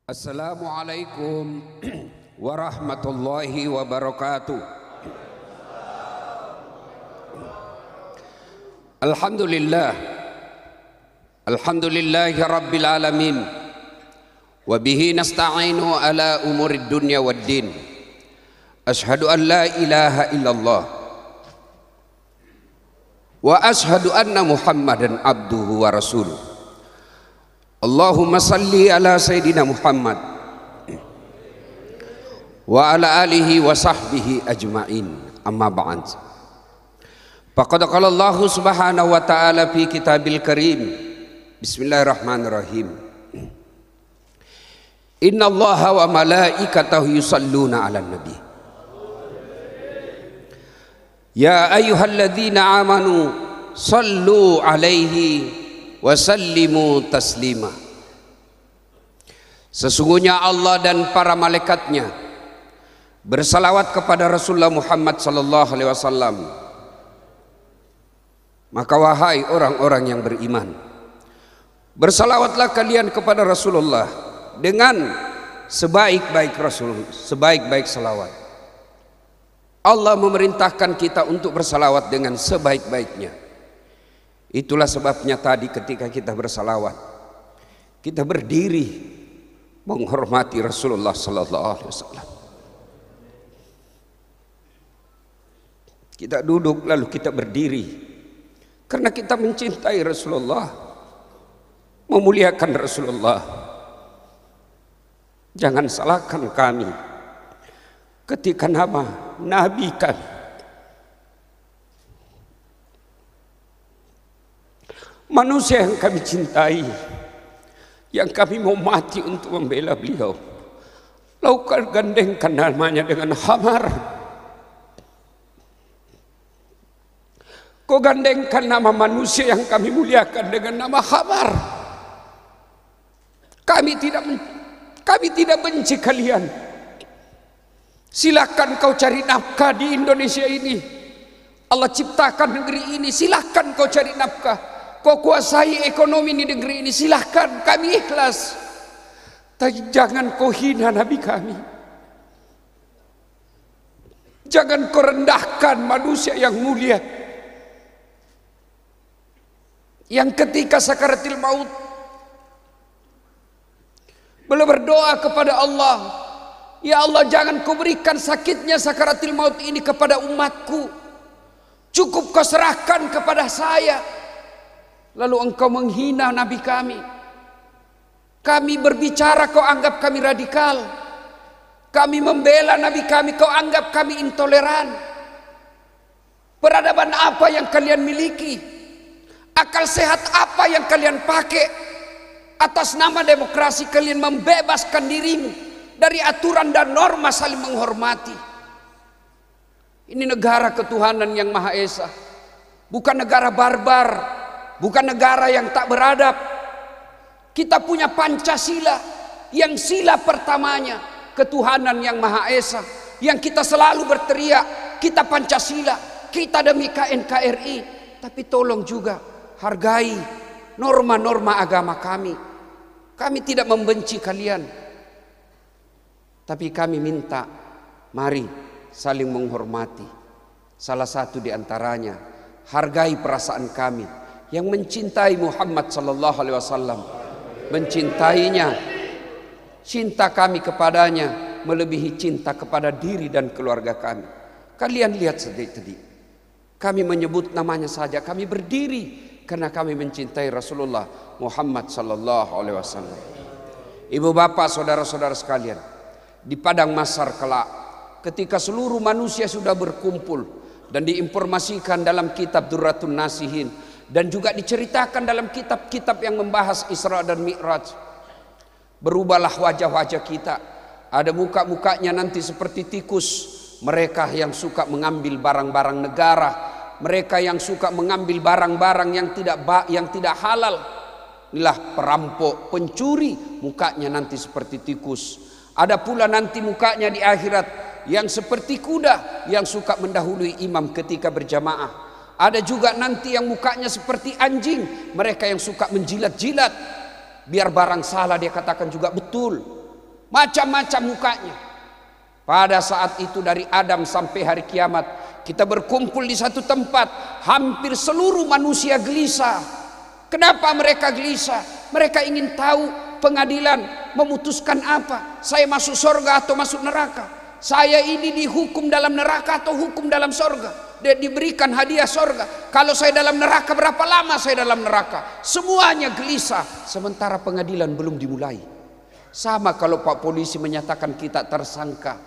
Assalamualaikum warahmatullahi wabarakatuh. Alhamdulillahi rabbil alamin. Wa bihi nasta'inu ala umurid dunya waddin. Ashhadu an la ilaha illallah wa ashhadu anna Muhammadan abduhu wa rasuluh. Allahumma salli ala Sayyidina Muhammad wa ala alihi wa sahbihi ajma'in, amma ba'd. Faqad qala Allah subhanahu wa ta'ala fi kitabil karim. Bismillahirrahmanirrahim. Inna Allaha wa malaikatahu yusalluna ala nabi. Ya ayyuhalladzina amanu sallu alaihi wasallimu taslima. Sesungguhnya Allah dan para malaikatnya bersalawat kepada Rasulullah Muhammad sallallahu alaihi wasallam. Maka wahai orang-orang yang beriman, bersalawatlah kalian kepada Rasulullah dengan sebaik-baik rasul, sebaik-baik salawat. Allah memerintahkan kita untuk bersalawat dengan sebaik-baiknya. Itulah sebabnya tadi ketika kita bersalawat, kita berdiri menghormati Rasulullah sallallahu alaihi wasallam. Kita duduk lalu kita berdiri karena kita mencintai Rasulullah, memuliakan Rasulullah. Jangan salahkan kami ketika nama Nabi kami, manusia yang kami cintai, yang kami mau mati untuk membela beliau, lalu kau gandengkan namanya dengan khamar. Kau gandengkan nama manusia yang kami muliakan dengan nama khamar. Kami tidak benci kalian. Silakan kau cari nafkah di Indonesia ini. Allah ciptakan negeri ini, silakan kau cari nafkah. Kau kuasai ekonomi di negeri ini, silahkan, kami ikhlas. Tapi jangan kau hina Nabi kami. Jangan kau rendahkan manusia yang mulia, yang ketika sakaratil maut beliau berdoa kepada Allah, ya Allah, jangan kau berikan sakitnya sakaratil maut ini kepada umatku, cukup kau serahkan kepada saya. Lalu engkau menghina Nabi kami. Kami berbicara, kau anggap kami radikal. Kami membela Nabi kami, kau anggap kami intoleran. Peradaban apa yang kalian miliki? Akal sehat apa yang kalian pakai? Atas nama demokrasi kalian membebaskan dirimu dari aturan dan norma saling menghormati. Ini negara ketuhanan yang Maha Esa, bukan negara barbar, bukan negara yang tak beradab. Kita punya Pancasila yang sila pertamanya ketuhanan yang Maha Esa, yang kita selalu berteriak, kita Pancasila, kita demi NKRI. Tapi tolong juga hargai norma-norma agama kami. Kami tidak membenci kalian, tapi kami minta, mari saling menghormati. Salah satu di antaranya, hargai perasaan kami yang mencintai Muhammad sallallahu alaihi wasallam, mencintainya. Cinta kami kepadanya melebihi cinta kepada diri dan keluarga kami. Kalian lihat sedikit, kami menyebut namanya saja kami berdiri karena kami mencintai Rasulullah Muhammad sallallahu alaihi wasallam. Ibu bapak, saudara-saudara sekalian, di padang mahsyar kelak ketika seluruh manusia sudah berkumpul dan diinformasikan dalam kitab Durratun Nasihin, dan juga diceritakan dalam kitab-kitab yang membahas Isra dan Mi'raj, berubahlah wajah-wajah kita. Ada muka-mukanya nanti seperti tikus, mereka yang suka mengambil barang-barang negara, mereka yang suka mengambil barang-barang yang tidak halal. Inilah perampok, pencuri, mukanya nanti seperti tikus. Ada pula nanti mukanya di akhirat yang seperti kuda yang suka mendahului imam ketika berjamaah. Ada juga nanti yang mukanya seperti anjing, mereka yang suka menjilat-jilat. Biar barang salah dia katakan juga betul. macam-macam mukanya. Pada saat itu dari Adam sampai hari kiamat kita berkumpul di satu tempat, hampir seluruh manusia gelisah. Kenapa mereka gelisah? Mereka ingin tahu pengadilan memutuskan apa, saya masuk surga atau masuk neraka, saya ini dihukum dalam neraka atau hukum dalam surga, dia diberikan hadiah surga. Kalau saya dalam neraka, berapa lama saya dalam neraka? Semuanya gelisah, sementara pengadilan belum dimulai. Sama kalau Pak Polisi menyatakan kita tersangka,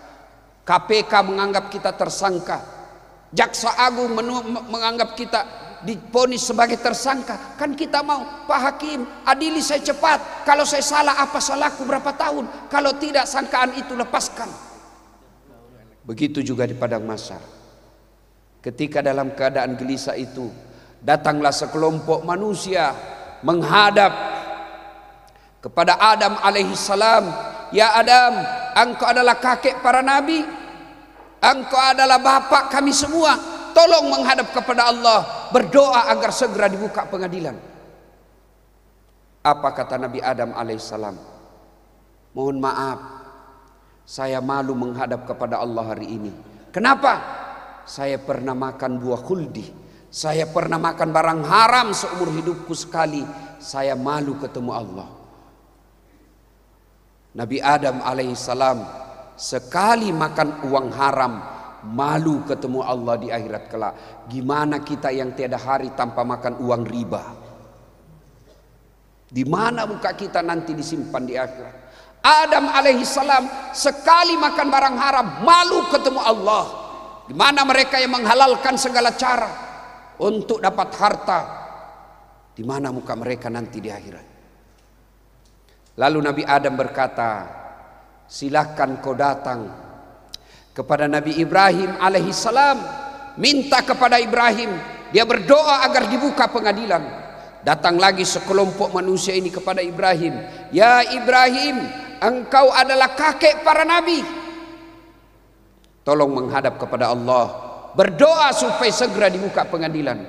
KPK menganggap kita tersangka, Jaksa Agung menganggap kita divonis sebagai tersangka, kan kita mau, Pak Hakim adili saya cepat, kalau saya salah apa salahku, berapa tahun, kalau tidak sangkaan itu lepaskan. Begitu juga di padang mahsyar. Ketika dalam keadaan gelisah itu, datanglah sekelompok manusia menghadap kepada Adam alaihissalam. Ya Adam, engkau adalah kakek para nabi, engkau adalah bapak kami semua, tolong menghadap kepada Allah, berdoa agar segera dibuka pengadilan. Apa kata Nabi Adam alaihissalam? Mohon maaf, saya malu menghadap kepada Allah hari ini. Kenapa? Saya pernah makan buah khuldi, saya pernah makan barang haram seumur hidupku sekali, saya malu ketemu Allah. Nabi Adam alaihissalam sekali makan uang haram, malu ketemu Allah di akhirat kelak. Gimana kita yang tiada hari tanpa makan uang riba? Di mana muka kita nanti disimpan di akhirat? Adam alaihissalam sekali makan barang haram, malu ketemu Allah. Di mana mereka yang menghalalkan segala cara untuk dapat harta? Di mana muka mereka nanti di akhirat? Lalu Nabi Adam berkata, silakan kau datang kepada Nabi Ibrahim alaihissalam, minta kepada Ibrahim, dia berdoa agar dibuka pengadilan. Datang lagi sekelompok manusia ini kepada Ibrahim, ya Ibrahim, engkau adalah kakek para nabi, tolong menghadap kepada Allah, berdoa supaya segera dibuka pengadilan.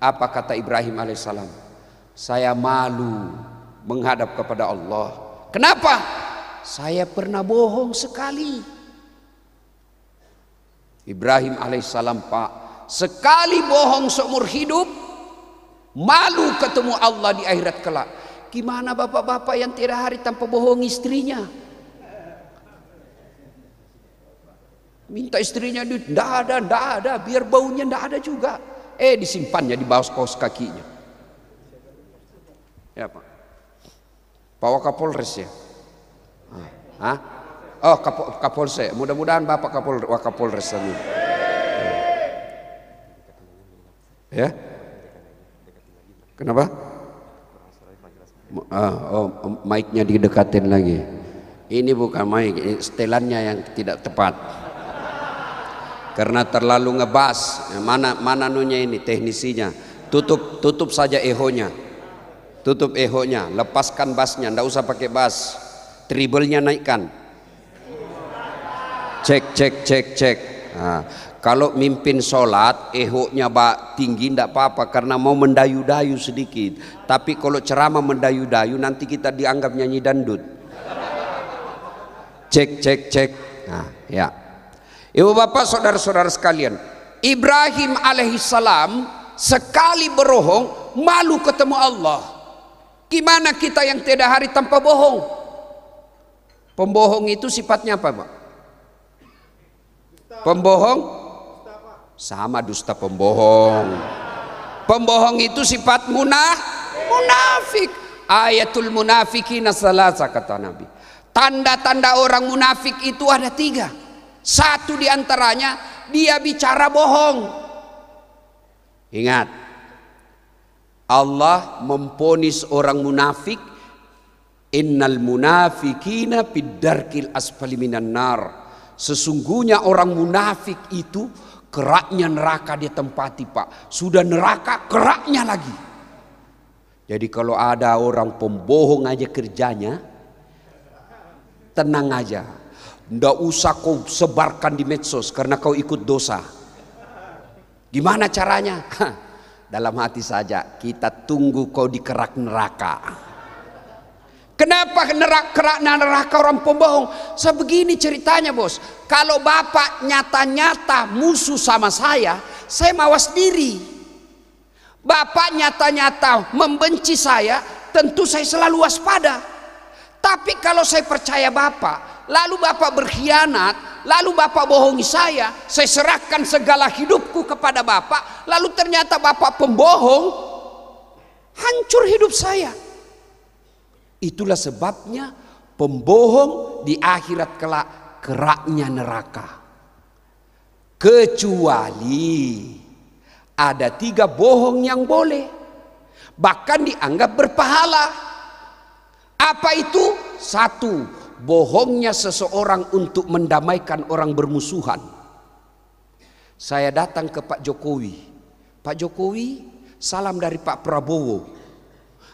Apa kata Ibrahim alaihissalam? Saya malu menghadap kepada Allah. Kenapa? Saya pernah bohong sekali. Ibrahim alaihissalam, Pak, sekali bohong seumur hidup, malu ketemu Allah di akhirat kelak. Gimana bapak-bapak yang tiada hari tanpa bohong istrinya? Minta istrinya duit, ndak ada, biar baunya ndak ada juga. Disimpannya di bawah kaos kakinya. Ya Pak. Pak Wakapolres ya? Hah? Oh Kapolsek. Mudah-mudahan Bapak Wakapolres amin. Ya? Kenapa? Mic-nya didekatin lagi. Ini bukan mic, setelannya yang tidak tepat. Karena terlalu ngebas. Mana nunya ini teknisinya. Tutup saja ehonya. Tutup ehonya, lepaskan bassnya, ndak usah pakai bass. Treble-nya naikkan. Cek. Nah, kalau mimpin sholat, ehonya tinggi ndak apa-apa karena mau mendayu-dayu sedikit. Tapi kalau ceramah mendayu-dayu nanti kita dianggap nyanyi dandut. Cek. Nah, ya. Ibu bapak saudara-saudara sekalian, Ibrahim alaihissalam sekali berbohong, malu ketemu Allah. Gimana kita yang tiada hari tanpa bohong? Pembohong itu sifatnya apa, Pak? Pembohong sama dusta pembohong. Pembohong itu sifat munafik. Ayatul munafiqina salasa kata Nabi. Tanda-tanda orang munafik itu ada 3. Satu diantaranya dia bicara bohong. Ingat, Allah memponis orang munafik, innal munafikina fid darkil asfali minan nar. Sesungguhnya orang munafik itu keraknya neraka dia tempati, Pak. Sudah neraka keraknya lagi. Jadi kalau ada orang pembohong aja kerjanya, tenang aja. Nggak usah kau sebarkan di medsos karena kau ikut dosa. Gimana caranya? Dalam hati saja, kita tunggu kau dikerak neraka. Kenapa neraka orang pembohong? Sebegini ceritanya bos. Kalau bapak nyata-nyata musuh sama saya mawas diri. Bapak nyata-nyata membenci saya, tentu saya selalu waspada. Tapi kalau saya percaya bapak, lalu bapak berkhianat, lalu bapak bohongi saya serahkan segala hidupku kepada bapak, lalu ternyata bapak pembohong, hancur hidup saya. Itulah sebabnya pembohong di akhirat kelak keraknya neraka. Kecuali ada 3 bohong yang boleh, bahkan dianggap berpahala. Apa itu? 1, bohongnya seseorang untuk mendamaikan orang bermusuhan. Saya datang ke Pak Jokowi, Pak Jokowi, salam dari Pak Prabowo.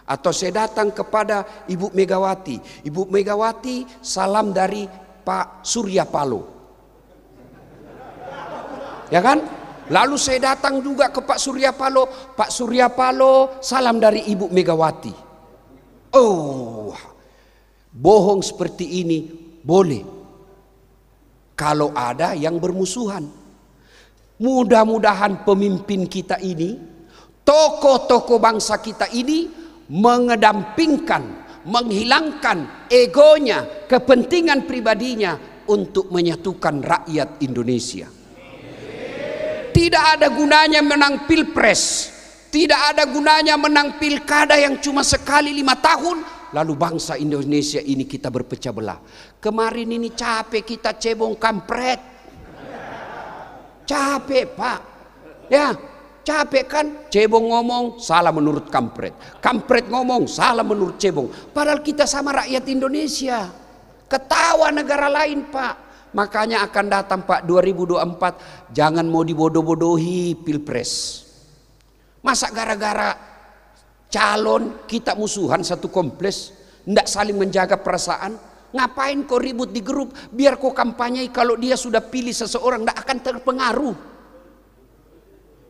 Atau saya datang kepada Ibu Megawati, Ibu Megawati, salam dari Pak Surya Paloh. Ya kan? Lalu saya datang juga ke Pak Surya Paloh, Pak Surya Paloh, salam dari Ibu Megawati. Oh, bohong seperti ini boleh kalau ada yang bermusuhan. Mudah-mudahan pemimpin kita ini, tokoh-tokoh bangsa kita ini mengedampingkan, menghilangkan egonya, kepentingan pribadinya untuk menyatukan rakyat Indonesia. Tidak ada gunanya menang pilpres, tidak ada gunanya menang pilkada yang cuma sekali 5 tahun, lalu bangsa Indonesia ini kita berpecah belah. Kemarin ini capek kita cebong kampret, capek pak, ya. Capek kan? Cebong ngomong salah menurut kampret, kampret ngomong salah menurut cebong. Padahal kita sama rakyat Indonesia. Ketawa negara lain pak. Makanya akan datang pak 2024, jangan mau dibodoh-bodohi pilpres. Masa gara-gara calon kita musuhan satu kompleks, ndak saling menjaga perasaan? Ngapain kau ribut di grup? Biar kau kampanyei, kalau dia sudah pilih seseorang ndak akan terpengaruh.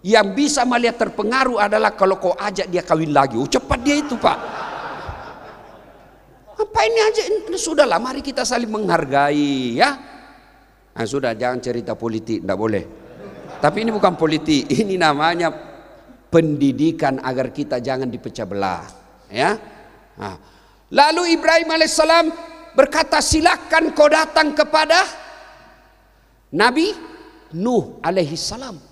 Yang bisa melihat terpengaruh adalah kalau kau ajak dia kawin lagi. Oh cepat dia itu pak. Apa ini aja? Sudahlah, mari kita saling menghargai ya. Nah, sudah, jangan cerita politik, tidak boleh. Tapi ini bukan politik, ini namanya pendidikan agar kita jangan dipecah belah. Ya. Nah. Lalu Ibrahim alaihissalam berkata, silakan kau datang kepada Nabi Nuh alaihissalam.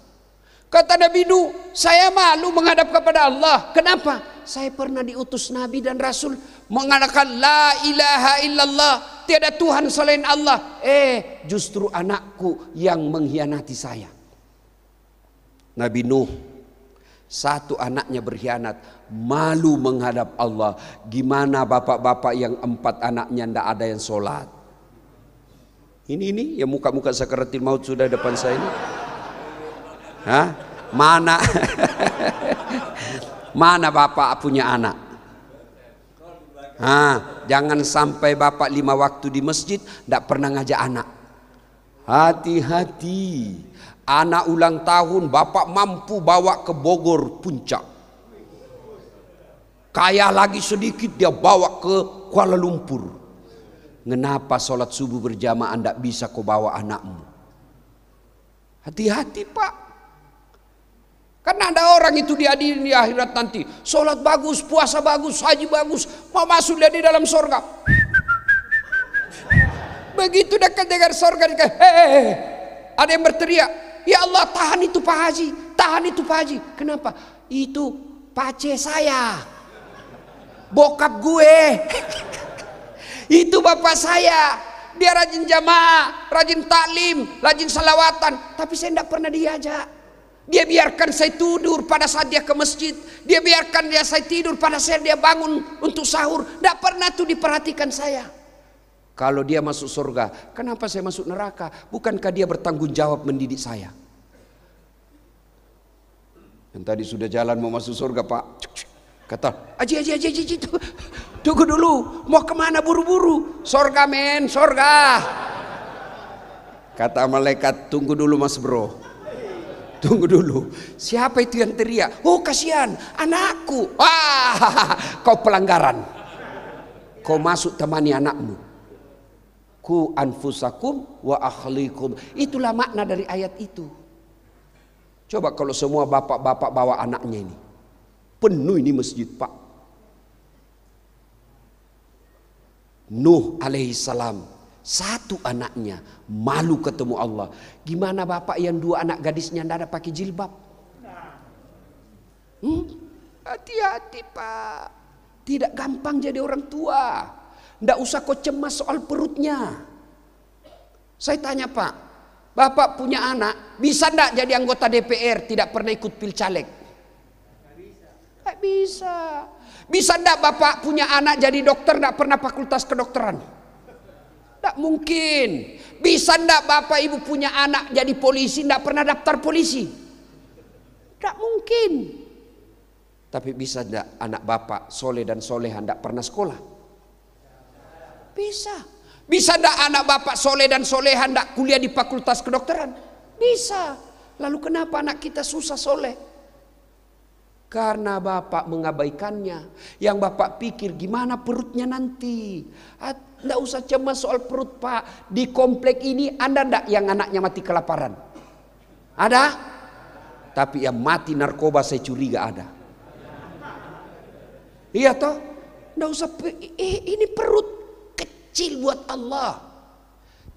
Kata Nabi Nuh, saya malu menghadap kepada Allah. Kenapa? Saya pernah diutus Nabi dan Rasul mengatakan la ilaha illallah, tiada Tuhan selain Allah. Justru anakku yang mengkhianati saya. Nabi Nuh, 1 anaknya berkhianat, malu menghadap Allah. Gimana bapak-bapak yang 4 anaknya ndak ada yang sholat? Ini yang muka-muka sakaratil maut sudah depan saya ini. Hah? Mana bapak punya anak? Jangan sampai bapak 5 waktu di masjid tidak pernah ngajak anak. Hati-hati, anak ulang tahun bapak mampu bawa ke Bogor puncak. Kaya lagi sedikit dia bawa ke Kuala Lumpur. Kenapa sholat subuh berjamaah tidak bisa kau bawa anakmu? Hati-hati pak. Karena ada orang itu diadili di akhirat nanti, sholat bagus, puasa bagus, haji bagus, mau masuk dia di dalam sorga. Begitu dekat dengan sorga, ada yang berteriak, ya Allah tahan itu Pak Haji, tahan itu Pak Haji. Kenapa? Itu pace saya, bokap gue, itu bapak saya. Dia rajin jamaah, rajin taklim, rajin salawatan, tapi saya tidak pernah diajak. Dia biarkan saya tidur pada saat dia ke masjid. Dia biarkan saya tidur pada saat dia bangun untuk sahur. Tidak pernah tuh diperhatikan saya. Kalau dia masuk surga, kenapa saya masuk neraka? Bukankah dia bertanggung jawab mendidik saya? Yang tadi sudah jalan mau masuk surga pak, kata, Aji, tunggu dulu, mau kemana buru-buru? Surga men, surga. Kata malaikat, tunggu dulu mas bro. Tunggu dulu, siapa itu yang teriak? Oh kasihan, anakku. Wah, kau pelanggaran. Kau masuk temani anakmu. Ku anfusakum wa ahlikum. Itulah makna dari ayat itu. Coba kalau semua bapak-bapak bawa anaknya ini. Penuh ini masjid, Pak. Nuh alaihissalam, satu anaknya malu ketemu Allah. Gimana bapak yang 2 anak gadisnya tidak ada pakai jilbab? Hati-hati, Pak. Tidak gampang jadi orang tua. Tidak usah kau cemas soal perutnya. Saya tanya, Pak, bapak punya anak, bisa tidak jadi anggota DPR tidak pernah ikut pilcaleg? Tidak bisa. Bisa tidak bapak punya anak jadi dokter tidak pernah fakultas kedokteran? Tidak mungkin. Bisa tidak bapak ibu punya anak jadi polisi tidak pernah daftar polisi? Tidak mungkin. Tapi bisa tidak anak bapak soleh dan soleha tidak pernah sekolah? Bisa. Bisa tidak anak bapak soleh dan soleha tidak kuliah di fakultas kedokteran? Bisa. Lalu kenapa anak kita susah soleh? Karena bapak mengabaikannya. Yang bapak pikir gimana perutnya nanti. Tidak usah cemas soal perut, Pak. Di komplek ini ada tidak yang anaknya mati kelaparan? Ada? Tapi yang mati narkoba saya curiga ada. Iya toh? Tidak usah. Ini perut kecil buat Allah.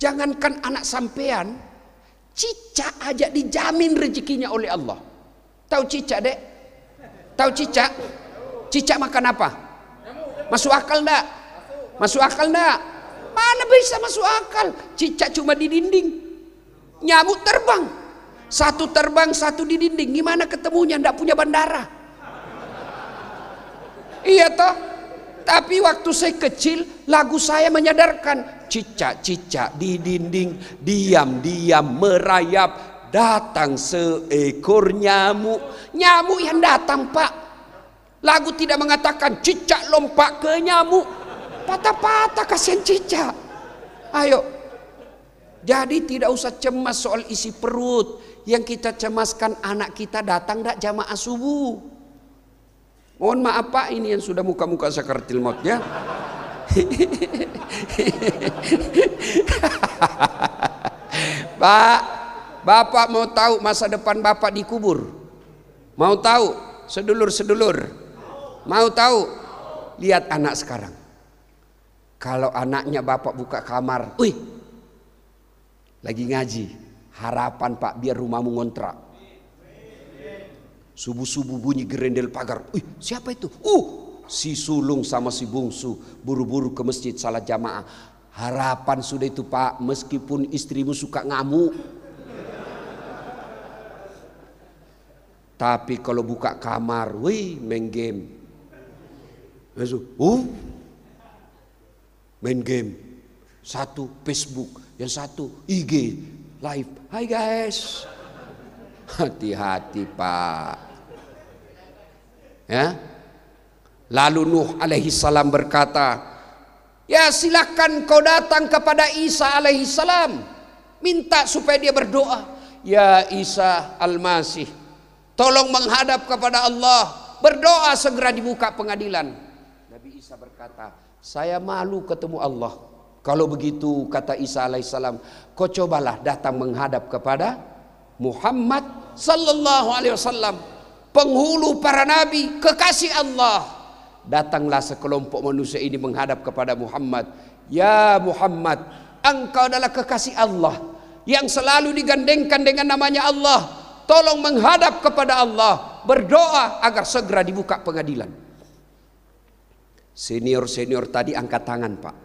Jangankan anak sampean, cicak aja dijamin rezekinya oleh Allah. Tahu cicak, Dek? Tahu cicak? Cicak makan apa? Masuk akal enggak? Masuk akal enggak? Mana bisa masuk akal? Cicak cuma di dinding. Nyamuk terbang. Satu terbang, satu di dinding. Gimana ketemunya? Enggak punya bandara. Iya toh? Tapi waktu saya kecil, lagu saya menyadarkan. Cicak-cicak di dinding, diam-diam merayap. Datang seekor nyamuk. Nyamuk yang datang, Pak. Lagu tidak mengatakan cicak lompat ke nyamuk. Patah-patah kasihan cicak. Ayo. Jadi tidak usah cemas soal isi perut. Yang kita cemaskan anak kita datang tidak jamaah subuh. Mohon maaf, Pak, ini yang sudah muka-muka sakaratil maut ya. Pak, Bapak mau tahu masa depan Bapak dikubur? Mau tahu? Sedulur-sedulur, mau tahu? Lihat anak sekarang. Kalau anaknya Bapak buka kamar, wih, lagi ngaji, harapan Pak biar rumahmu ngontrak. Subuh-subuh bunyi gerendel pagar, wih, siapa itu? Si sulung sama si bungsu buru-buru ke masjid salat jamaah. Harapan sudah itu, Pak, meskipun istrimu suka ngamuk. Tapi kalau buka kamar, wih, main game. Main game. Satu Facebook, yang satu IG live. Hai guys. Hati-hati, Pak. Ya. Lalu Nuh alaihissalam berkata, ya silakan kau datang kepada Isa alaihissalam, minta supaya dia berdoa. Ya Isa al-Masih, tolong menghadap kepada Allah, berdoa segera dibuka pengadilan. Nabi Isa berkata, saya malu ketemu Allah. Kalau begitu, kata Isa alaihissalam, kau cobalah datang menghadap kepada Muhammad sallallahu alaihi wasallam, penghulu para nabi, kekasih Allah. Datanglah sekelompok manusia ini menghadap kepada Muhammad. Ya Muhammad, engkau adalah kekasih Allah yang selalu digandengkan dengan namanya Allah. Tolong menghadap kepada Allah, berdoa agar segera dibuka pengadilan. Senior-senior tadi angkat tangan, Pak.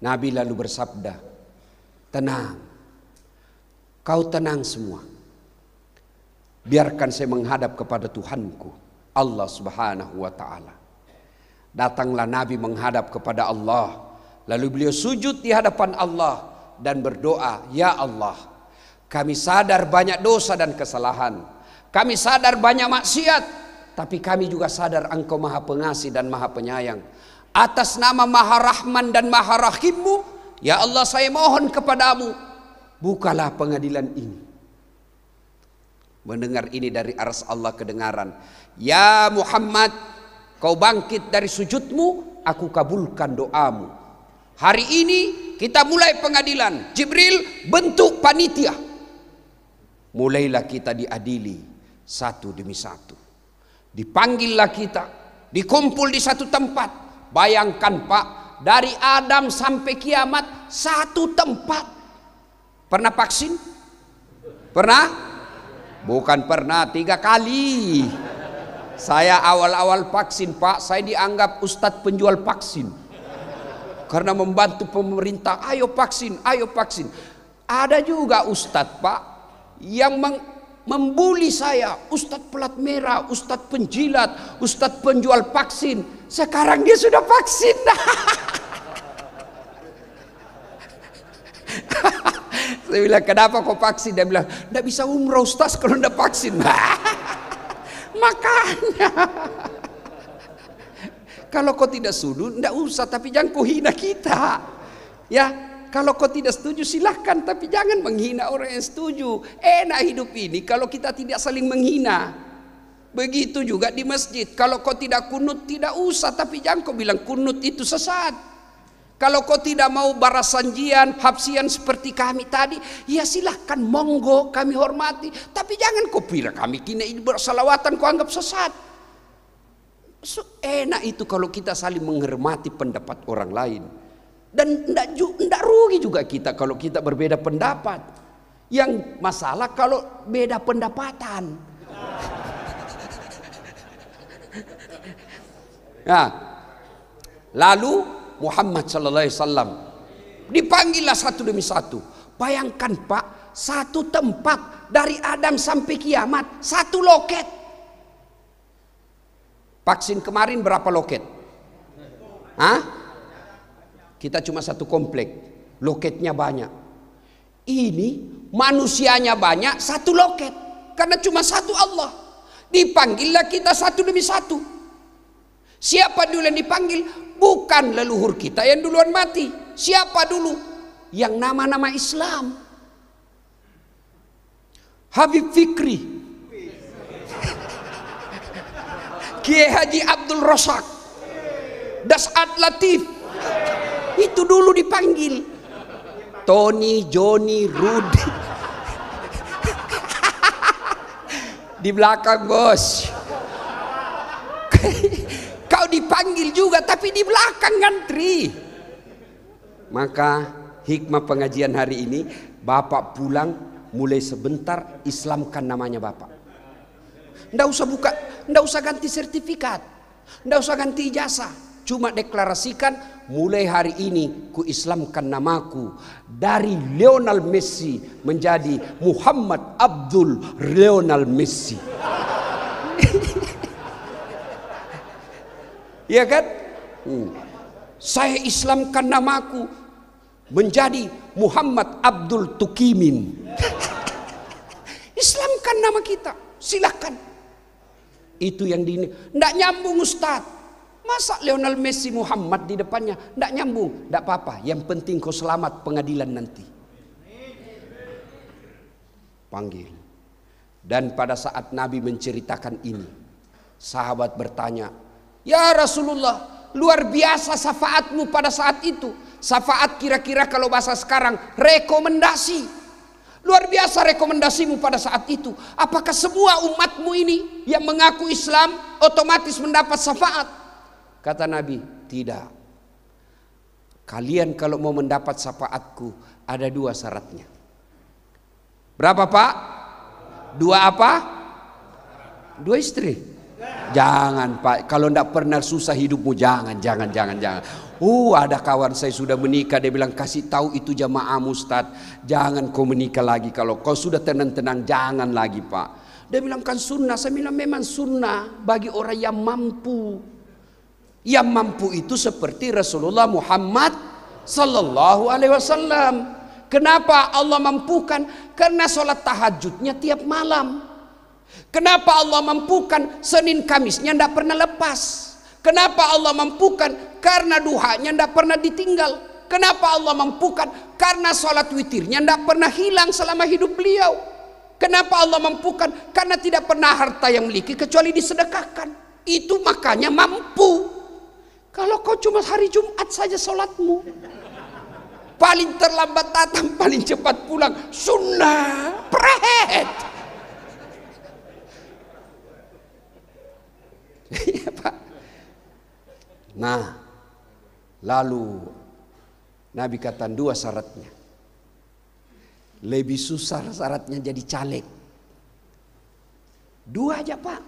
Nabi lalu bersabda, tenang, kau tenang semua. Biarkan saya menghadap kepada Tuhanku, Allah subhanahu wa ta'ala. Datanglah Nabi menghadap kepada Allah. Lalu beliau sujud di hadapan Allah dan berdoa, ya Allah, kami sadar banyak dosa dan kesalahan. Kami sadar banyak maksiat. Tapi kami juga sadar Engkau Maha Pengasih dan Maha Penyayang. Atas nama Maha Rahman dan Maha Rahimmu, ya Allah, saya mohon kepadamu, bukalah pengadilan ini. Mendengar ini dari arsy Allah kedengaran. Ya Muhammad, kau bangkit dari sujudmu, aku kabulkan doamu. Hari ini kita mulai pengadilan. Jibril bentuk panitia. Mulailah kita diadili satu demi satu. Dipanggillah kita, dikumpul di satu tempat. Bayangkan Pak, dari Adam sampai kiamat satu tempat. Pernah vaksin? Pernah? Bukan pernah, 3 kali. Saya awal-awal vaksin Pak, saya dianggap ustadz penjual vaksin. Karena membantu pemerintah, ayo vaksin, ayo vaksin. Ada juga ustadz Pak yang membuli saya, ustadz pelat merah, ustadz penjilat, ustadz penjual vaksin. Sekarang dia sudah vaksin. Saya bilang, kenapa kau vaksin? Dia bilang, tidak bisa umroh ustaz kalau tidak vaksin. Makanya kalau kau tidak setuju, tidak usah, tapi jangan kau hina kita. Ya, kalau kau tidak setuju silahkan, tapi jangan menghina orang yang setuju. Enak hidup ini kalau kita tidak saling menghina. Begitu juga di masjid. Kalau kau tidak kunut, tidak usah, tapi jangan kau bilang kunut itu sesat. Kalau kau tidak mau barasanjian, hapsian seperti kami tadi, ya silahkan, monggo, kami hormati. Tapi jangan kau pilih kami kini bersalawatan kau anggap sesat. Enak itu kalau kita saling menghormati pendapat orang lain. Dan tidak rugi juga kita kalau kita berbeda pendapat. Yang masalah kalau beda pendapatan. Nah, lalu Muhammad sallallahu alaihi wasallam dipanggillah satu demi satu. Bayangkan Pak, satu tempat dari Adam sampai kiamat, satu loket. Vaksin kemarin berapa loket? Hah? Kita cuma satu komplek, loketnya banyak. Ini manusianya banyak, satu loket. Karena cuma satu Allah. Dipanggillah kita satu demi satu. Siapa dulu yang dipanggil? Bukan leluhur kita yang duluan mati. Siapa dulu? Yang nama-nama Islam. Habib Fikri, Kiai Haji Abdul Razak, Das'ad Latif. Itu dulu dipanggil. Tony, Joni, Rudi. Di belakang bos. Kau dipanggil juga tapi di belakang ngantri. Maka hikmah pengajian hari ini, Bapak pulang mulai sebentar islamkan namanya Bapak. Nggak usah buka, nggak usah ganti sertifikat, nggak usah ganti ijazah. Cuma deklarasikan, mulai hari ini ku islamkan namaku dari Lionel Messi menjadi Muhammad Abdul Lionel Messi. Ya kan? Saya islamkan namaku menjadi Muhammad Abdul Tukimin. Islamkan nama kita, silakan. Itu yang nggak nyambung Ustaz. Masa Lionel Messi Muhammad di depannya? Nggak nyambung, nggak apa-apa. Yang penting kau selamat pengadilan nanti. Panggil. Dan pada saat Nabi menceritakan ini, sahabat bertanya, ya Rasulullah, luar biasa syafaatmu pada saat itu. Syafaat kira-kira kalau bahasa sekarang rekomendasi. Luar biasa rekomendasimu pada saat itu. Apakah semua umatmu ini yang mengaku Islam otomatis mendapat syafaat? Kata Nabi, tidak. Kalian kalau mau mendapat syafaatku ada 2 syaratnya. Berapa Pak? 2 apa? 2 istri. Jangan Pak, kalau tidak pernah susah hidupmu, jangan. Ada kawan saya sudah menikah, dia bilang kasih tahu itu jamaahmu Ustaz, jangan kau menikah lagi, kalau kau sudah tenang-tenang jangan lagi Pak. Dia bilang kan sunnah, saya bilang memang sunnah bagi orang yang mampu. Yang mampu itu seperti Rasulullah Muhammad sallallahu alaihi wasallam. Kenapa Allah mampukan? Karena sholat tahajudnya tiap malam. Kenapa Allah mampukan? Senin Kamisnya tidak pernah lepas. Kenapa Allah mampukan? Karena duhanya tidak pernah ditinggal. Kenapa Allah mampukan? Karena sholat witirnya tidak pernah hilang selama hidup beliau. Kenapa Allah mampukan? Karena tidak pernah harta yang memiliki kecuali disedekahkan. Itu makanya mampu. Kalau kau cuma hari Jumat saja sholatmu, paling terlambat datang, paling cepat pulang, sunnah, pret. Iya Pak. Nah, lalu Nabi kata 2 syaratnya. Lebih susah syaratnya jadi caleg. 2 aja Pak.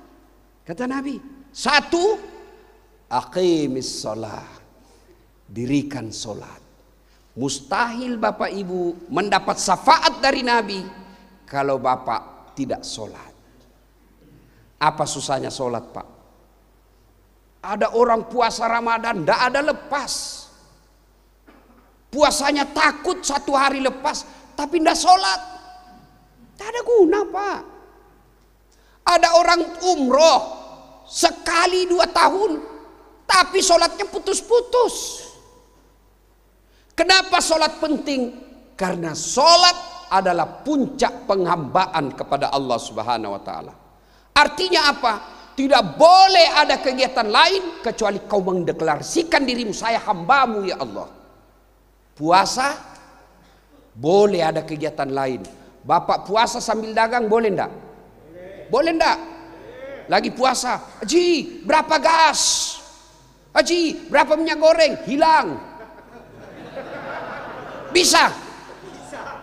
Kata Nabi. 1, aqimis sholat. Dirikan sholat. Mustahil Bapak Ibu mendapat syafaat dari Nabi kalau Bapak tidak sholat. Apa susahnya sholat Pak? Ada orang puasa Ramadan tidak ada lepas. Puasanya takut 1 hari lepas, tapi tidak sholat. Tidak ada guna Pak. Ada orang umroh sekali 2 tahun, tapi sholatnya putus-putus. Kenapa sholat penting? Karena sholat adalah puncak penghambaan kepada Allah Subhanahu wa Ta'ala. Artinya apa? Tidak boleh ada kegiatan lain kecuali kau mendeklarasikan dirimu, saya hambamu ya Allah. Puasa boleh ada kegiatan lain. Bapak puasa sambil dagang boleh enggak? Boleh enggak? Lagi puasa, Haji berapa gas? Haji berapa minyak goreng? Hilang. Bisa.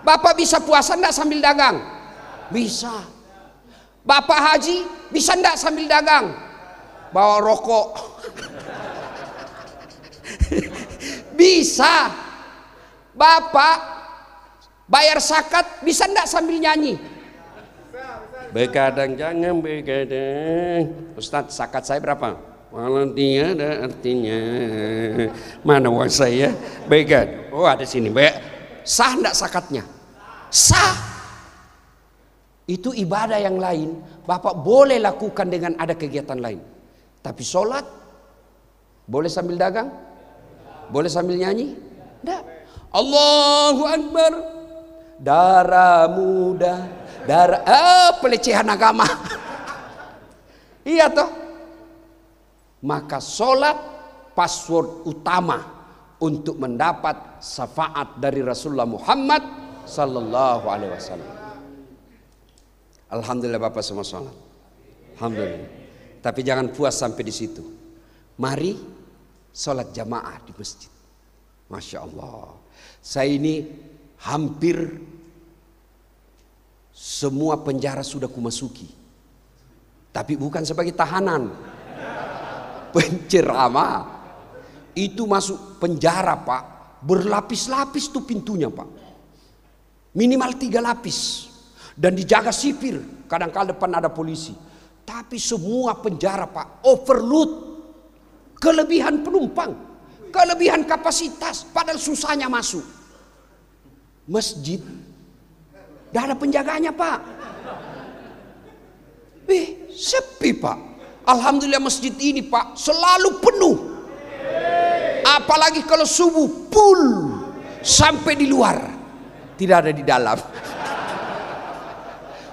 Bapak bisa puasa enggak sambil dagang? Bisa. Bapak haji bisa enggak sambil dagang? Bawa rokok. Bisa. Bapak bayar zakat bisa enggak sambil nyanyi? Begadang jangan begadang. Ustadz, zakat saya berapa? Walau tiada artinya. Mana uang saya? Begad. Oh ada sini. Sah enggak zakatnya? Sah. Itu ibadah yang lain Bapak boleh lakukan dengan ada kegiatan lain. Tapi sholat boleh sambil dagang? Boleh sambil nyanyi? Tidak. Allahu Akbar. Darah muda, darah pelecehan agama. Iya toh. Maka sholat password utama untuk mendapat syafaat dari Rasulullah Muhammad sallallahu alaihi wasallam. Alhamdulillah Bapak semua sholat. Alhamdulillah. Tapi jangan puas sampai di situ. Mari sholat jamaah di masjid. Masya Allah. Saya ini hampir semua penjara sudah kumasuki. Tapi bukan sebagai tahanan. Penceramah. Itu masuk penjara Pak. Berlapis-lapis tuh pintunya Pak. Minimal 3 lapis. Dan dijaga sipir, kadang-kadang depan ada polisi. Tapi semua penjara Pak overload, kelebihan penumpang, kelebihan kapasitas, padahal susahnya masuk. Masjid tidak ada penjaganya Pak. Sepi Pak. Alhamdulillah masjid ini Pak selalu penuh. Apalagi kalau subuh full sampai di luar, tidak ada di dalam.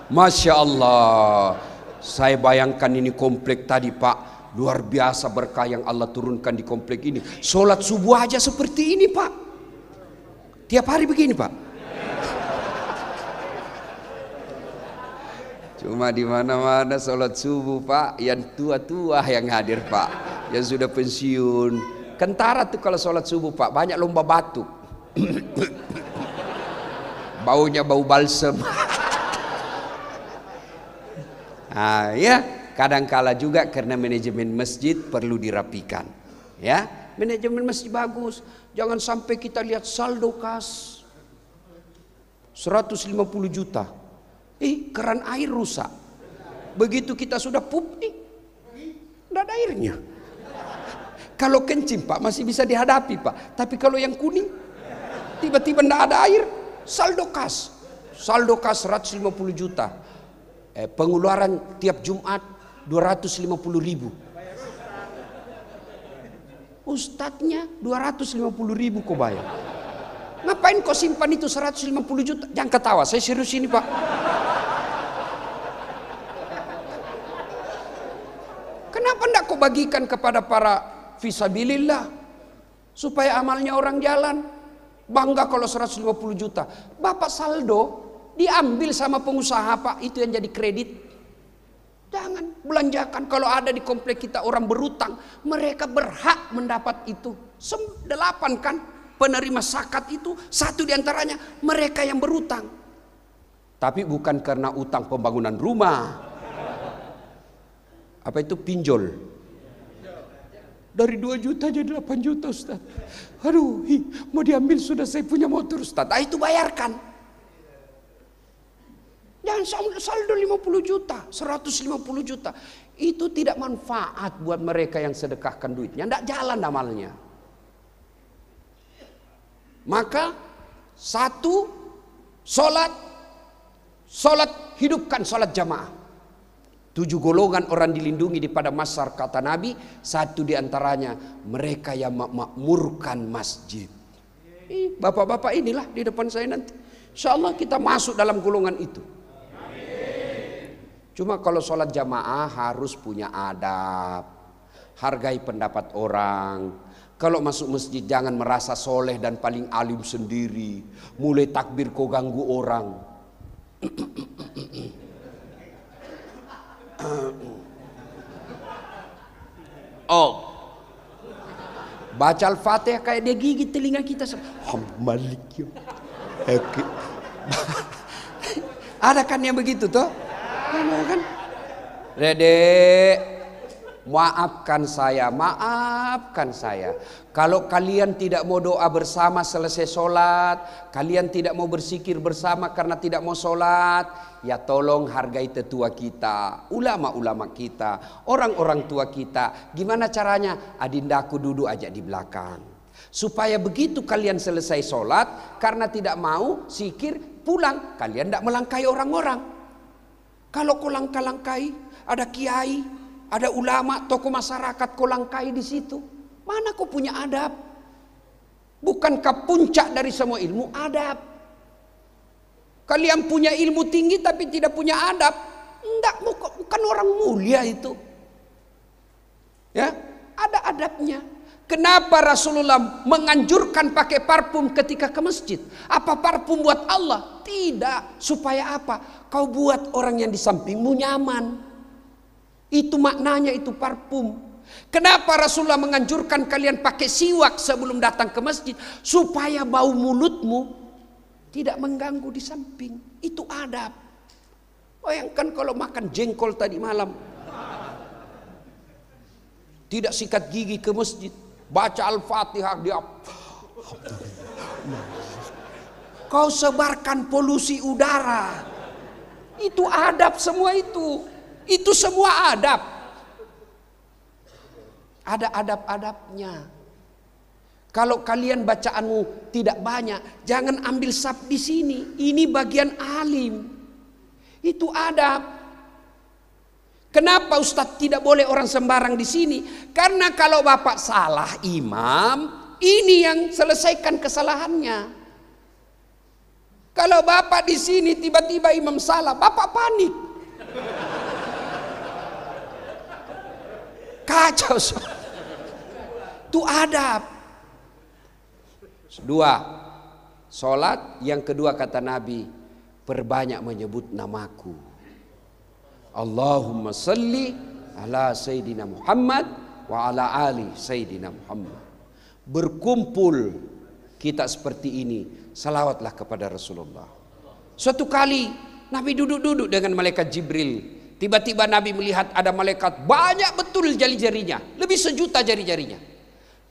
Masya Allah. Saya bayangkan ini komplek tadi Pak, luar biasa berkah yang Allah turunkan di komplek ini. Sholat subuh aja seperti ini Pak. Tiap hari begini Pak. Cuma di mana-mana sholat subuh Pak, yang tua-tua yang hadir Pak, yang sudah pensiun. Kentara tuh kalau sholat subuh Pak, banyak lomba batuk. Baunya bau balsem. Nah, ya, kadangkala juga karena manajemen masjid perlu dirapikan. Ya, manajemen masjid bagus. Jangan sampai kita lihat saldo kas 150 juta. Keran air rusak. Begitu kita sudah pup, tidak ada airnya. Kalau kencing Pak masih bisa dihadapi Pak. Tapi kalau yang kuning, tiba-tiba tidak ada air, saldo kas 150 juta. Pengeluaran tiap Jumat 250.000. Ustadznya 250.000 kau bayar. Ngapain kau simpan itu 150 juta? Jangan ketawa, saya serius ini Pak. Kenapa enggak kau bagikan kepada para fisabilillah supaya amalnya orang jalan. Bangga kalau 150 juta. Bapak saldo diambil sama pengusaha Pak, itu yang jadi kredit. Jangan belanjakan. Kalau ada di komplek kita orang berutang, mereka berhak mendapat itu. 8 kan penerima zakat itu, 1 diantaranya mereka yang berutang. Tapi bukan karena utang pembangunan rumah. Apa itu pinjol? Dari 2 juta jadi 8 juta Ustaz. Aduh, mau diambil sudah saya punya motor Ustaz. Itu bayarkan. Jangan saldo 50 juta, 150 juta. Itu tidak manfaat buat mereka yang sedekahkan duitnya. Tidak jalan amalnya. Maka 1, Solat, hidupkan solat jamaah. 7 golongan orang dilindungi di pada masyar kata Nabi. 1 diantaranya mereka yang memakmurkan masjid. Bapak-bapak inilah di depan saya nanti. Insya Allah kita masuk dalam golongan itu. Cuma kalau sholat jamaah harus punya adab. Hargai pendapat orang. Kalau masuk masjid jangan merasa soleh dan paling alim sendiri. Mulai takbir kau ganggu orang. Baca Al-Fatihah kayak dia gigit telinga kita. Malik ya. Ada kan yang begitu toh? Kan? Dedek, maafkan saya. Kalau kalian tidak mau doa bersama selesai sholat, kalian tidak mau berzikir bersama karena tidak mau sholat, ya tolong hargai tetua kita, ulama-ulama kita, orang-orang tua kita. Gimana caranya? Adindaku duduk aja di belakang. Supaya begitu kalian selesai sholat, karena tidak mau zikir, pulang. Kalian tidak melangkahi orang-orang. Kalau kau langkah-langkahi, ada kiai, ada ulama, tokoh masyarakat kau langkahi di situ. Mana kau punya adab? Bukankah puncak dari semua ilmu adab? Kalian punya ilmu tinggi tapi tidak punya adab. Enggak, bukan orang mulia itu. Ya, ada adabnya. Kenapa Rasulullah menganjurkan pakai parfum ketika ke masjid? Apa parfum buat Allah? Tidak. Supaya apa? Kau buat orang yang di sampingmu nyaman. Itu maknanya itu parfum. Kenapa Rasulullah menganjurkan kalian pakai siwak sebelum datang ke masjid? Supaya bau mulutmu tidak mengganggu di samping. Itu adab. Bayangkan kalau makan jengkol tadi malam, tidak sikat gigi ke masjid, baca Al-Fatihah dia, kau sebarkan polusi udara. Itu adab semua itu. Itu semua adab. Ada adab-adabnya. Kalau kalian bacaanmu tidak banyak, jangan ambil sab di sini. Ini bagian alim. Itu adab. Kenapa Ustadz tidak boleh orang sembarang di sini? Karena kalau bapak salah imam, ini yang selesaikan kesalahannya. Kalau bapak di sini tiba-tiba imam salah, bapak panik. Kacau. Itu adab. 2. Sholat. Yang kedua kata Nabi, perbanyak menyebut namaku. Allahumma salli ala Sayyidina Muhammad wa ala ali Sayyidina Muhammad. Berkumpul kita seperti ini, salawatlah kepada Rasulullah. Suatu kali Nabi duduk-duduk dengan malaikat Jibril. Tiba-tiba Nabi melihat ada malaikat banyak betul jari-jarinya, lebih 1 juta jari-jarinya.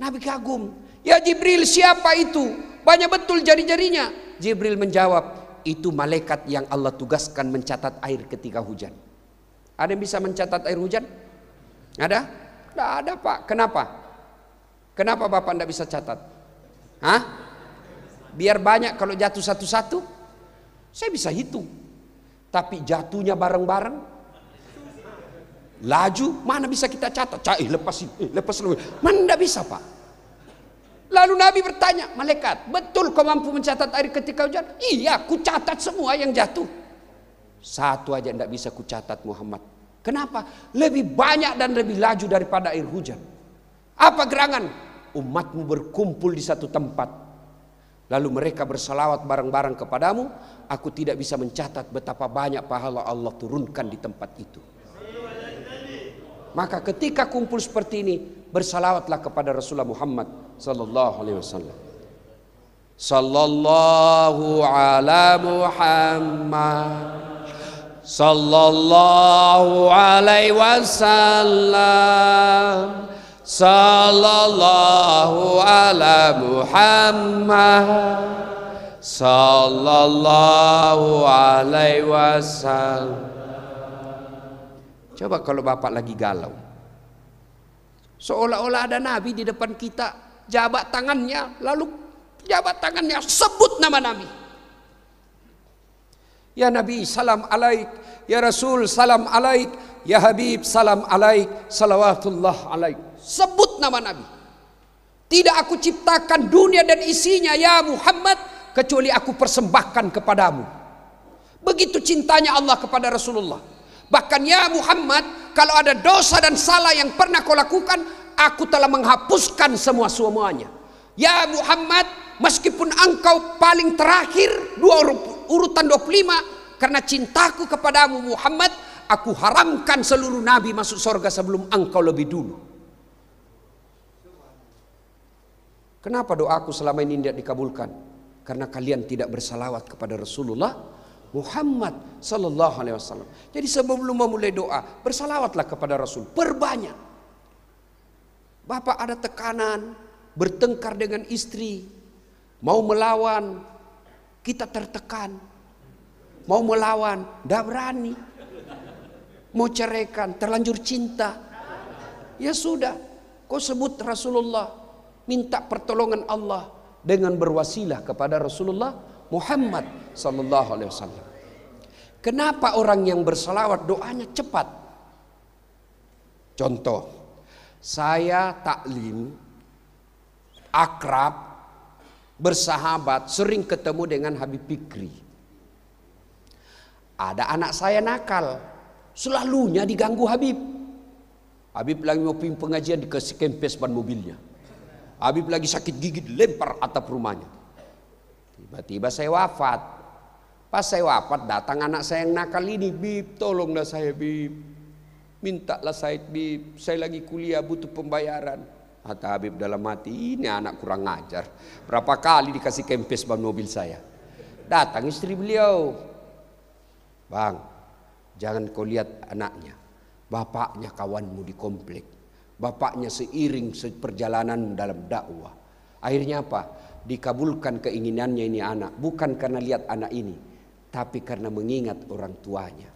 Nabi kagum, ya Jibril siapa itu? Banyak betul jari-jarinya. Jibril menjawab, itu malaikat yang Allah tugaskan mencatat air ketika hujan. Ada yang bisa mencatat air hujan? Ada? Tidak ada Pak. Kenapa? Kenapa Bapak tidak bisa catat? Hah? Biar banyak kalau jatuh satu-satu. Saya bisa hitung. Tapi jatuhnya bareng-bareng, laju, mana bisa kita catat? Lepas. Mana tidak bisa Pak. Lalu Nabi bertanya, malaikat, betul kau mampu mencatat air ketika hujan? Iya, ku catat semua yang jatuh. 1 aja tidak bisa ku catat Muhammad. Kenapa? Lebih banyak dan lebih laju daripada air hujan. Apa gerangan? Umatmu berkumpul di satu tempat, lalu mereka bersalawat bareng-bareng kepadamu. Aku tidak bisa mencatat betapa banyak pahala Allah turunkan di tempat itu. Maka ketika kumpul seperti ini, bersalawatlah kepada Rasulullah Muhammad sallallahu alaihi wasallam. Sallallahu ala Muhammad sallallahu alaihi wasallam. Sallallahu ala Muhammad sallallahu alaihi wasallam. Coba kalau Bapak lagi galau, seolah-olah ada Nabi di depan kita, jabat tangannya, lalu jabat tangannya sebut nama Nabi. Ya Nabi salam alaik, ya Rasul salam alaik, ya Habib salam alaik, salawatullah alaik. Sebut nama Nabi. Tidak aku ciptakan dunia dan isinya ya Muhammad kecuali aku persembahkan kepadamu. Begitu cintanya Allah kepada Rasulullah. Bahkan ya Muhammad, kalau ada dosa dan salah yang pernah kau lakukan, aku telah menghapuskan semuanya. Ya Muhammad, meskipun engkau paling terakhir urutan 25, karena cintaku kepadamu Muhammad, aku haramkan seluruh nabi masuk surga sebelum engkau lebih dulu. Kenapa doaku selama ini tidak dikabulkan? Karena kalian tidak bersalawat kepada Rasulullah Muhammad sallallahu alaihi wasallam. Jadi sebelum memulai doa, bersalawatlah kepada Rasul, perbanyak. Bapak ada tekanan, bertengkar dengan istri, mau melawan, kita tertekan. Mau melawan, tidak berani. Mau ceraikan, terlanjur cinta. Ya sudah, kau sebut Rasulullah, minta pertolongan Allah dengan berwasilah kepada Rasulullah Muhammad sallallahu alaihi wasallam. Kenapa orang yang bersalawat doanya cepat? Contoh, saya taklim, akrab, bersahabat, sering ketemu dengan Habib Fikri. Ada anak saya nakal, selalunya diganggu Habib. Habib lagi mau pengajian dikasih kempes ban mobilnya. Habib lagi sakit gigi lempar atap rumahnya. Tiba-tiba saya wafat. Pas saya wafat datang anak saya yang nakal ini, Bib tolonglah saya Bib, mintalah saya Bib, saya lagi kuliah butuh pembayaran. Kata Habib dalam hati, ini anak kurang ajar, berapa kali dikasih kempes ban mobil saya. Datang istri beliau, Bang, jangan kau lihat anaknya, bapaknya kawanmu di komplek, bapaknya seiring seperjalanan dalam dakwah. Akhirnya apa? Dikabulkan keinginannya ini anak, bukan karena lihat anak ini, tapi karena mengingat orang tuanya.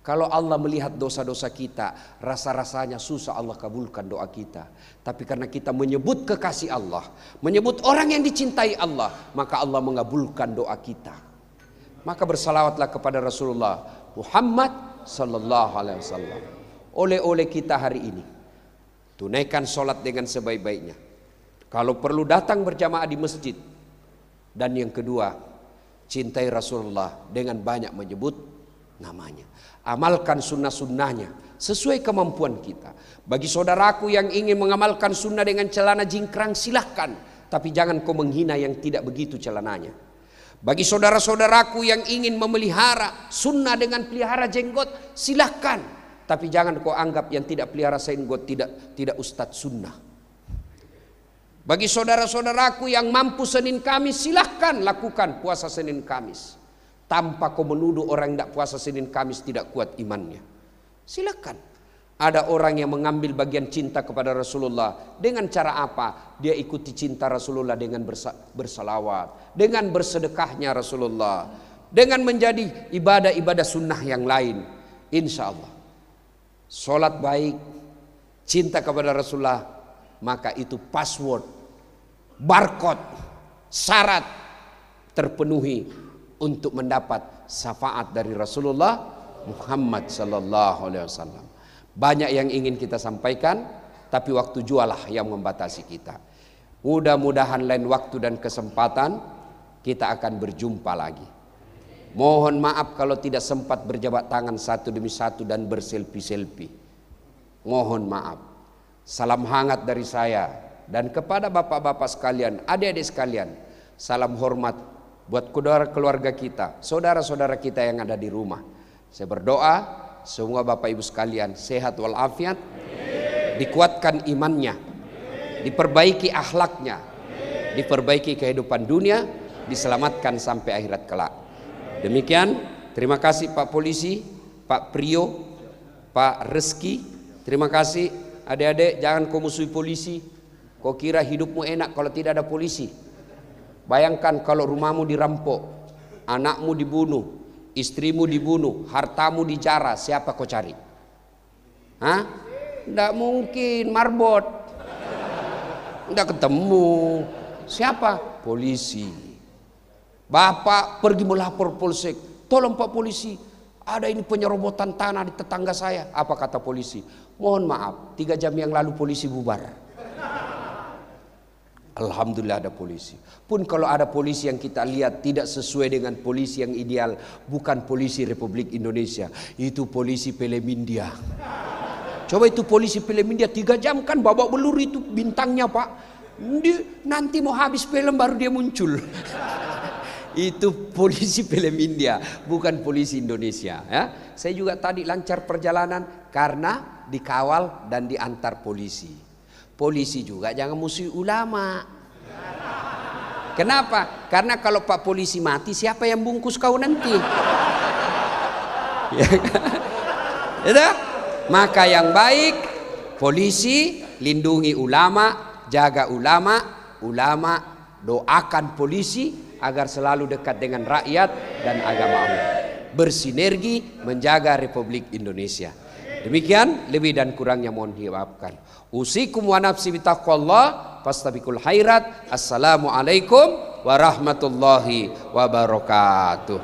Kalau Allah melihat dosa-dosa kita, rasa-rasanya susah Allah kabulkan doa kita. Tapi karena kita menyebut kekasih Allah, menyebut orang yang dicintai Allah, maka Allah mengabulkan doa kita. Maka bersalawatlah kepada Rasulullah Muhammad sallallahu alaihi wasallam. Oleh-oleh kita hari ini, tunaikan sholat dengan sebaik-baiknya. Kalau perlu datang berjamaah di masjid. Dan yang kedua, cintai Rasulullah dengan banyak menyebut namanya. Amalkan sunnah-sunnahnya sesuai kemampuan kita. Bagi saudaraku yang ingin mengamalkan sunnah dengan celana jingkrang, silahkan. Tapi jangan kau menghina yang tidak begitu celananya. Bagi saudara-saudaraku yang ingin memelihara sunnah dengan pelihara jenggot, silahkan. Tapi jangan kau anggap yang tidak pelihara jenggot tidak ustadz sunnah. Bagi saudara-saudaraku yang mampu Senin Kamis, silahkan lakukan puasa Senin Kamis. Tanpa kau menuduh orang yang tidak puasa Senin Kamis tidak kuat imannya. Silahkan. Ada orang yang mengambil bagian cinta kepada Rasulullah. Dengan cara apa? Dia ikuti cinta Rasulullah dengan bersalawat. Dengan bersedekahnya Rasulullah. Dengan menjadi ibadah-ibadah sunnah yang lain. Insya Allah. Sholat baik. Cinta kepada Rasulullah. Maka itu password, barcode, syarat terpenuhi untuk mendapat syafaat dari Rasulullah Muhammad sallallahu alaihi wasallam. Banyak yang ingin kita sampaikan, tapi waktu jualah yang membatasi kita. Mudah-mudahan lain waktu dan kesempatan kita akan berjumpa lagi. Mohon maaf kalau tidak sempat berjabat tangan satu demi satu dan berselfie-selfie. Mohon maaf. Salam hangat dari saya dan kepada bapak-bapak sekalian, adik-adik sekalian. Salam hormat buat keluarga kita, saudara-saudara kita yang ada di rumah. Saya berdoa semoga bapak ibu sekalian sehat walafiat, dikuatkan imannya, diperbaiki akhlaknya, diperbaiki kehidupan dunia, diselamatkan sampai akhirat kelak. Demikian, terima kasih Pak Polisi, Pak Prio, Pak Reski. Terima kasih adik-adik, jangan kau musuhi polisi. Kau kira hidupmu enak kalau tidak ada polisi. Bayangkan kalau rumahmu dirampok, anakmu dibunuh, istrimu dibunuh, hartamu dijara, siapa kau cari? Hah? Tidak mungkin, marbot. Tidak ketemu. Siapa? Polisi. Bapak pergi melapor polsek, tolong Pak Polisi, ada ini penyerobotan tanah di tetangga saya. Apa kata polisi? Mohon maaf, 3 jam yang lalu polisi bubar. Alhamdulillah ada polisi. Pun kalau ada polisi yang kita lihat tidak sesuai dengan polisi yang ideal, bukan polisi Republik Indonesia, itu polisi film India. Coba itu polisi film India 3 jam kan babak belur itu bintangnya Pak. Nanti mau habis film baru dia muncul. Itu polisi film India, bukan polisi Indonesia. Ya, saya juga tadi lancar perjalanan karena dikawal dan diantar polisi. Polisi juga jangan musuhi ulama. Kenapa? Karena kalau Pak Polisi mati, siapa yang bungkus kau nanti? Ya, kan? Maka yang baik, polisi lindungi ulama, jaga ulama, ulama doakan polisi agar selalu dekat dengan rakyat dan agama Allah, bersinergi menjaga Republik Indonesia. Demikian, lebih dan kurangnya mohon dimaafkan. Usikum wa nafsi bitaqwallah fastabiqul khairat. Assalamualaikum warahmatullahi wabarakatuh.